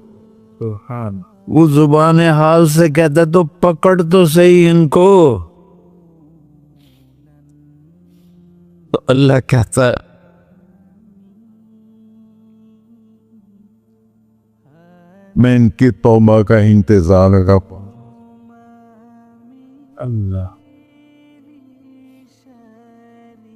[SPEAKER 1] وہ زبان حال سے کہتا تو پکڑ تو صحیح ان کو۔ تو اللہ کہتا ہے میں ان کی توبہ کا انتظار کرتا ہوں۔ اللہ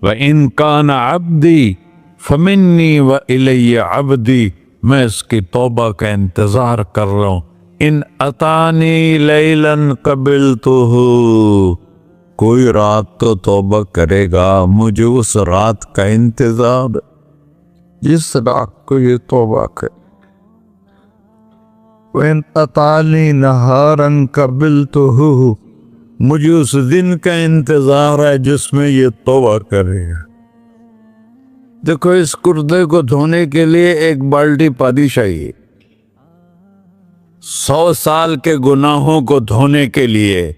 [SPEAKER 1] وَإِن كَانَ عَبْدِي فَمِنِّي وَإِلَيَّ عَبْدِي، میں اس کی توبہ کا انتظار کر رہا ہوں۔ ان اتانی لیلاً قبلتہ، کوئی رات تو توبہ کرے گا، مجھے اس رات کا انتظار، جس رات کو یہ توبہ کرے۔ وَإِنْ أَطَانِي نَهَارًا قَبِلْتُهُ، مجھے اس دن کا انتظار ہے جس میں یہ توبہ کرے گا۔ دیکھو اس کردے کو دھونے کے لیے ایک بالٹی پانی چاہیے، 100 سال کے گناہوں کو دھونے کے لیے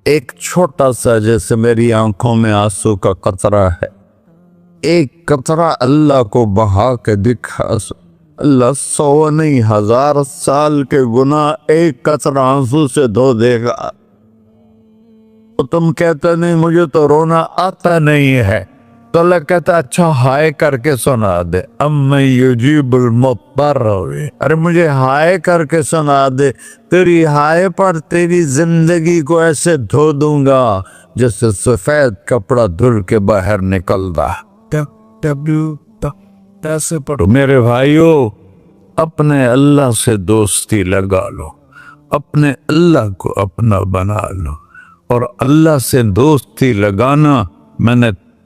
[SPEAKER 1] ایک چھوٹا سا، جیسے میری آنکھوں میں آنسو کا قطرہ ہے، ایک قطرہ اللہ کو بہا کے دکھا، اللہ 100 نہیں 1000 سال کے گناہ ایک قطرہ آنسو سے دھو دے گا۔ تو تم کہتے نہیں مجھے تو رونا آتا نہیں ہے، تو اللہ کہتا اچھا ہائے کر کے سنا دے، اَمَّن یُجِیبُ الْمُضْطَرَّ، ارے مجھے ہائے کر کے سنا دے، تیری ہائے پر تیری زندگی کو ایسے دھو دوں گا جیسے سفید کپڑا دھل کے باہر نکلتا۔ ایسے پڑھو میرے بھائیو، اپنے اللہ سے دوستی لگا لو، اپنے اللہ کو اپنا بنا لو۔ اور اللہ سے دوستی لگانا،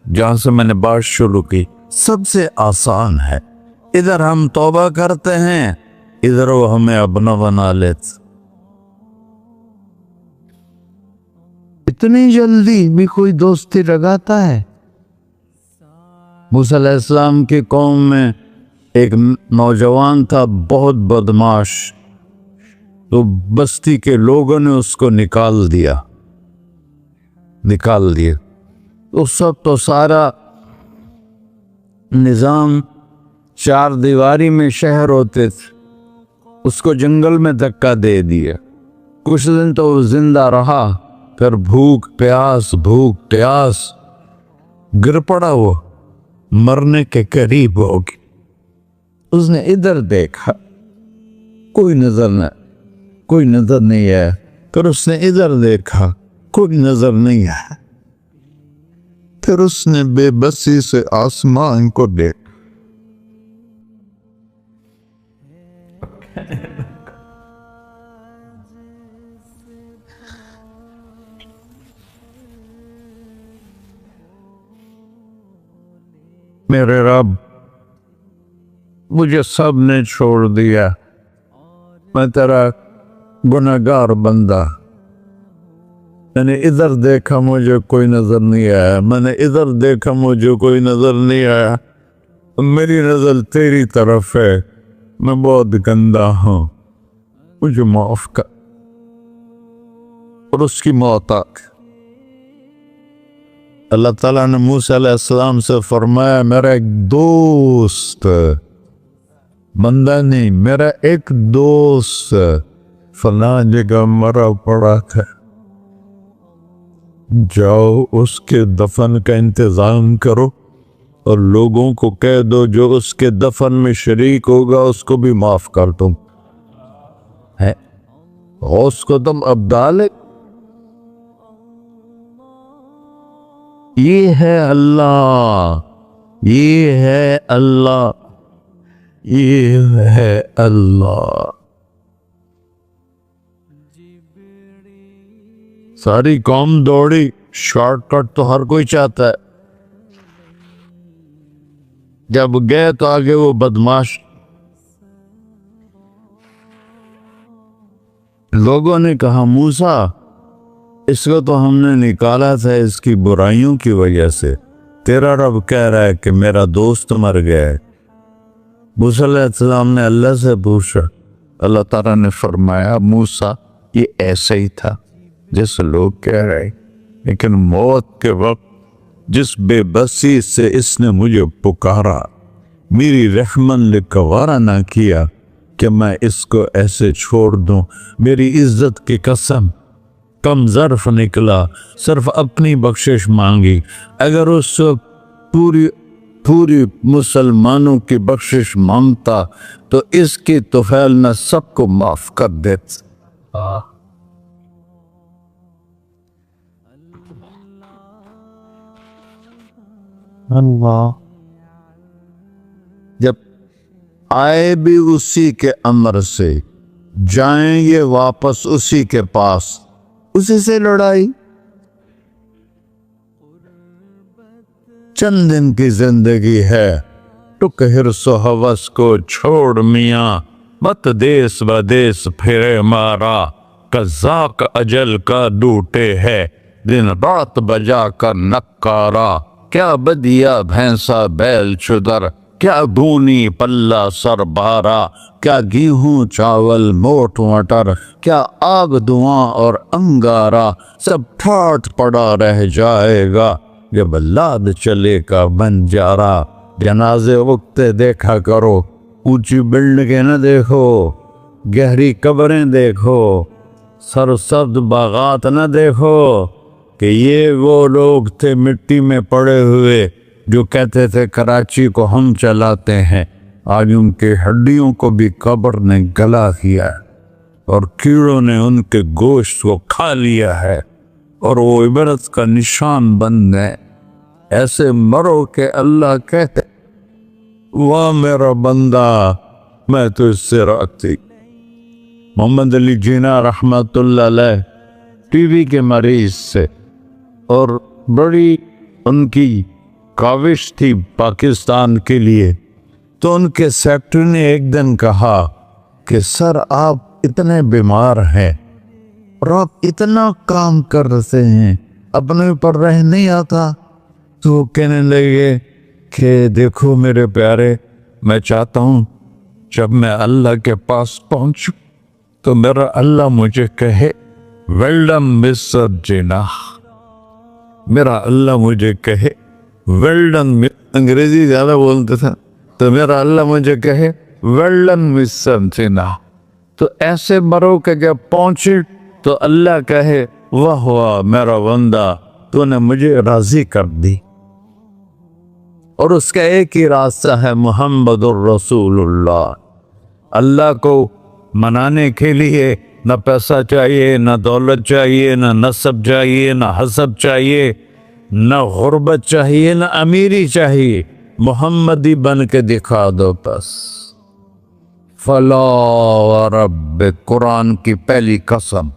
[SPEAKER 1] جہاں سے میں نے بات شروع کی، سب سے آسان ہے۔ ادھر ہم توبہ کرتے ہیں، ادھر وہ ہمیں اپنا بنا لیتے۔ اتنی جلدی بھی کوئی دوستی لگاتا ہے؟ موسیٰ علیہ السلام کی قوم میں ایک نوجوان تھا بہت بدماش، تو بستی کے لوگوں نے اس کو نکال دیا۔ اس وقت تو سارا نظام 4 دیواری میں شہر ہوتے تھے، اس کو جنگل میں دھکا دے دیا۔ کچھ دن تو وہ زندہ رہا، پھر بھوک پیاس گر پڑا، وہ مرنے کے قریب ہو گیا۔ اس نے ادھر دیکھا، کوئی نظر نہیں ہے، پھر اس نے ادھر دیکھا، کوئی نظر نہیں ہے۔ پھر اس نے بے بسی سے آسمان کو دیکھ میرے رب مجھے سب نے چھوڑ دیا، میں تیرا گناہگار بندہ، میں نے ادھر دیکھا مجھے کوئی نظر نہیں آیا، میں نے ادھر دیکھا مجھے کوئی نظر نہیں آیا، میری نظر تیری طرف ہے، میں بہت گندا ہوں، مجھے معاف کر۔ اور اس کی موت آ گئی۔ اللہ تعالیٰ نے موسیٰ علیہ السلام سے فرمایا میرا ایک دوست، بندہ نہیں، میرا ایک دوست فلاں جگہ مرا پڑا تھا، جاؤ اس کے دفن کا انتظام کرو اور لوگوں کو کہہ دو جو اس کے دفن میں شریک ہوگا اس کو بھی معاف کر دو۔ غوث کو تم ابدال ہے، یہ ہے اللہ، یہ ہے اللہ، یہ ہے اللہ۔ ساری قوم دوڑی، شارٹ کٹ تو ہر کوئی چاہتا ہے، جب گئے تو آگے وہ بدماش لوگوں نے کہا موسیٰ اس کو تو ہم نے نکالا تھا اس کی برائیوں کی وجہ سے، تیرا رب کہہ رہا ہے کہ میرا دوست مر گیا ہے۔ موسیٰ علیہ السلام نے اللہ سے پوچھا، اللہ تعالیٰ نے فرمایا موسیٰ یہ ایسا ہی تھا جس لوگ کہہ رہے، لیکن موت کے وقت جس بے بسی سے اس نے مجھے پکارا، میری رحمت نے گوارا نہ کیا کہ میں اس کو ایسے چھوڑ دوں، میری عزت کی قسم کم ظرف نکلا، صرف اپنی بخشش مانگی، اگر اس پوری مسلمانوں کی بخشش مانگتا تو اس کی طفیل نہ سب کو معاف کر دیتا۔ اللہ جب آئے بھی اسی کے امر سے، جائیں گے واپس اسی کے پاس، اسی سے لڑائی۔ چند دن کی زندگی ہے، ٹک حرص و ہوس کو چھوڑ میاں، مت دیس بدیس پھرے مارا، قذاق اجل کا ڈوٹے ہے، دن رات بجا کر نکارا، کیا بدیا بھینسا بیل چدر، کیا بھونی پلہ سر بارا، کیا گیہوں چاول موٹ مٹر، کیا آگ دھواں اور انگارا، سب ٹھاٹ پڑا رہ جائے گا جب لاد چلے کا بنجارا۔ جنازے اگتے دیکھا کرو، اونچی بلڈنگیں نہ دیکھو، گہری قبریں دیکھو، سرسبز باغات نہ دیکھو، کہ یہ وہ لوگ تھے مٹی میں پڑے ہوئے جو کہتے تھے کراچی کو ہم چلاتے ہیں، آج ان کے ہڈیوں کو بھی قبر نے گلا کیا ہے اور کیڑوں نے ان کے گوشت کو کھا لیا ہے اور وہ عبرت کا نشان بن گئے۔ ایسے مرو کہ اللہ کہتے واہ میرا بندہ میں تو اس سے راضی۔ محمد علی جناح رحمت اللہ علیہ ٹی وی کے مریض سے، اور بڑی ان کی کاوش تھی پاکستان کے لیے، تو ان کے سیکٹری نے ایک دن کہا کہ سر آپ اتنے بیمار ہیں اور آپ اتنا کام کرتے ہیں، اپنے اوپر رہ نہیں آتا؟ تو وہ کہنے لگے کہ دیکھو میرے پیارے، میں چاہتا ہوں جب میں اللہ کے پاس پہنچوں تو میرا اللہ مجھے کہے ویل ڈن مسٹر جناح، میرا اللہ مجھے کہے ویل ڈن، انگریزی زیادہ بولتا تھا، تو میرا اللہ مجھے کہے ویل ڈن مسٹر جناح۔ تو ایسے مرو کہ جب پہنچے تو اللہ کہے واہ واہ میرا بندہ تو نے مجھے راضی کر دی۔ اور اس کا ایک ہی راستہ ہے محمد الرسول اللہ۔ اللہ کو منانے کے لیے نہ پیسہ چاہیے، نہ دولت چاہیے، نہ نسب چاہیے، نہ حسب چاہیے، نہ غربت چاہیے، نہ امیری چاہیے، محمدی بن کے دکھا دو بس۔ فلا وربک، قرآن کی پہلی قسم،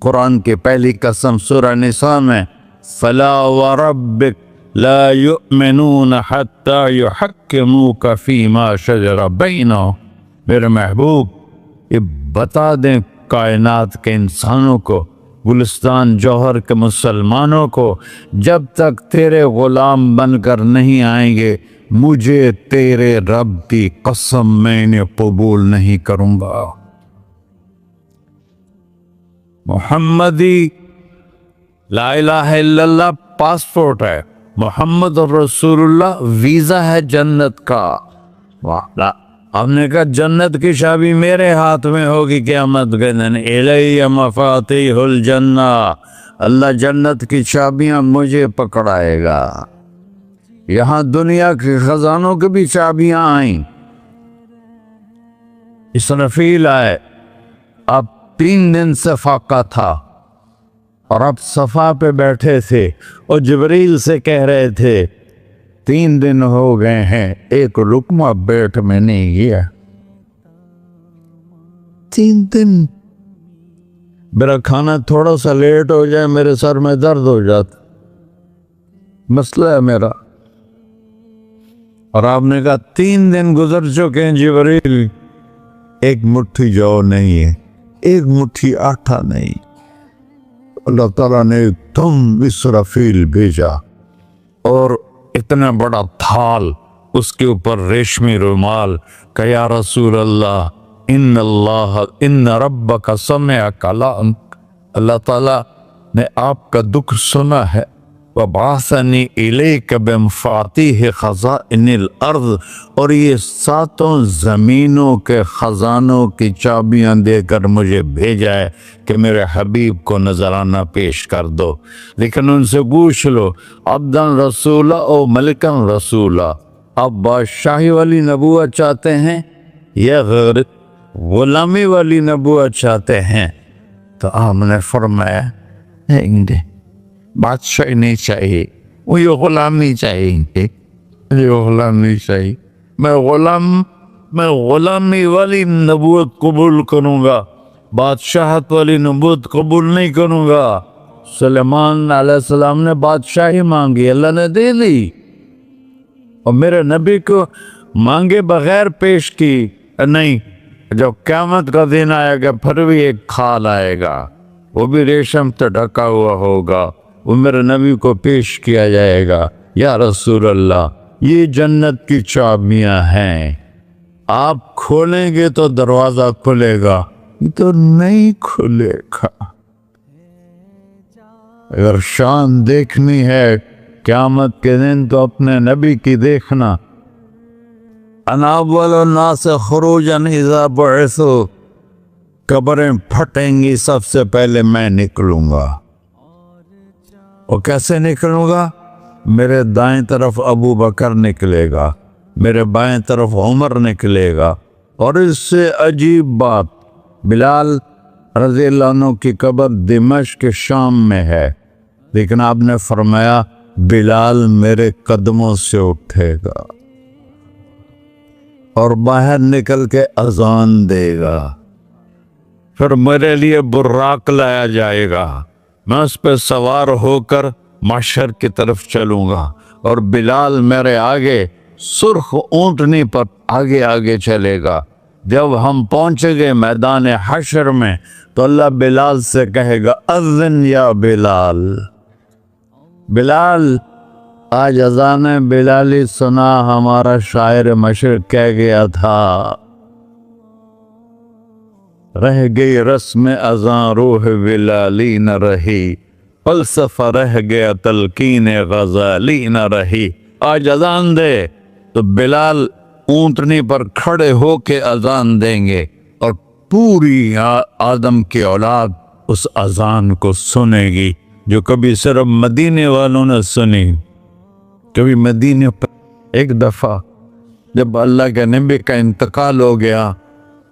[SPEAKER 1] قرآن کی پہلی قسم سورہ نساء میں، فلا وربک لا یؤمنون حتی یحکموک فیما شجر بینہم، میرے محبوب یہ بتا دیں کائنات کے انسانوں کو، گلستان جوہر کے مسلمانوں کو، جب تک تیرے غلام بن کر نہیں آئیں گے مجھے تیرے رب کی قسم میں انہیں قبول نہیں کروں گا۔ محمدی لا الہ الا اللہ پاسپورٹ ہے، محمد رسول اللہ ویزا ہے جنت کا۔ ہم نے کہا جنت کی چابی میرے ہاتھ میں ہوگی قیامت کے دن، الی مفاتیح الجنہ، اللہ جنت کی چابیاں مجھے پکڑائے گا۔ یہاں دنیا کے خزانوں کی بھی چابیاں آئیں، اسرافیل آئے، اب 3 دن سے فاقہ تھا اور اب صفا پہ بیٹھے تھے اور جبریل سے کہہ رہے تھے 3 دن ہو گئے ہیں ایک لقمہ پیٹ میں نہیں گیا، 3 دن میرا کھانا تھوڑا سا لیٹ ہو جائے میرے سر میں درد ہو جاتا، مسئلہ ہے میرا۔ اور آپ نے کہا 3 دن گزر چکے ہیں جبریل، ایک مٹھی جو نہیں ہے، ایک مٹھی آٹا نہیں۔ اللہ تعالیٰ نے تم اسرافیل بھیجا اور اتنا بڑا تھال، اس کے اوپر ریشمی رومال، کہ یا رسول اللہ ان ربک سمع کلامک، اللہ تعالیٰ نے آپ کا دکھ سنا ہے، وَبَعَثَنِي إِلَيْكَ بِمَفَاتِيحِ خَزَائِنِ الْأَرْضِ، اور یہ 7 زمینوں کے خزانوں کی چابیاں دے کر مجھے بھیجا ہے کہ میرے حبیب کو نذرانہ پیش کر دو۔ لیکن ان سے پوچھ لو عبدًا رسولہ او ملکًا رسولہ، آپ بادشاہی والی نبوت چاہتے ہیں یا غیر غلامی والی نبوت چاہتے ہیں؟ تو آپ نے فرمایا بادشاہی نہیں چاہیے، مجھے غلامی چاہیے، مجھے غلامی چاہیے، میں غلامی والی نبوت قبول کروں گا، بادشاہت والی نبوت قبول نہیں کروں گا۔ سلیمان علیہ السلام نے بادشاہی مانگی، اللہ نے دے دی، اور میرے نبی کو مانگے بغیر پیش کی نہیں۔ جب قیامت کا دن آئے گا پھر بھی ایک کھال آئے گا، وہ بھی ریشم سے ڈھکا ہوا ہوگا، وہ میرے نبی کو پیش کیا جائے گا، یا رسول اللہ یہ جنت کی چابیاں ہیں، آپ کھولیں گے تو دروازہ کھلے گا، تو نہیں کھلے گا۔ اگر شان دیکھنی ہے قیامت کے دن تو اپنے نبی کی دیکھنا، انا اول الناس خروجا اذا بعثوا، قبریں پھٹیں گی سب سے پہلے میں نکلوں گا، اور کیسے نکلوں گا؟ میرے دائیں طرف ابو بکر نکلے گا، میرے بائیں طرف عمر نکلے گا، اور اس سے عجیب بات، بلال رضی اللہ عنہ کی قبر دمشق شام میں ہے، لیکن آپ نے فرمایا بلال میرے قدموں سے اٹھے گا اور باہر نکل کے اذان دے گا، پھر میرے لیے براق لایا جائے گا، میں اس پہ سوار ہو کر محشر کی طرف چلوں گا، اور بلال میرے آگے سرخ اونٹنی پر آگے آگے چلے گا۔ جب ہم پہنچے گئے میدان حشر میں تو اللہ بلال سے کہے گا اذن یا بلال، بلال آج اذان بلالی سنا، ہمارا شاعر مشرق کہہ گیا تھا، رہ گئی رسم اذان روح بلالی نہ رہی، فلسفہ رہ گیا تلقین غزالی نہ رہی۔ آج اذان دے تو بلال اونٹنی پر کھڑے ہو کے اذان دیں گے، اور پوری آدم کی اولاد اس اذان کو سنے گی، جو کبھی صرف مدینے والوں نے سنی۔ کبھی مدینے پر ایک دفعہ جب اللہ کے نبی کا انتقال ہو گیا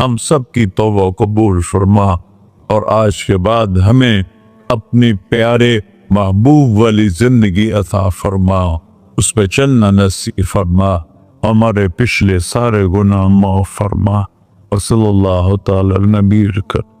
[SPEAKER 2] ہم سب کی توبہ قبول فرما، اور آج کے بعد ہمیں اپنی پیارے محبوب والی زندگی عطا فرما، اس پہ چلنا نصیب فرما، ہمارے پچھلے سارے گناہ معاف فرما، وصلی اللہ تعالی علی نبی کریم۔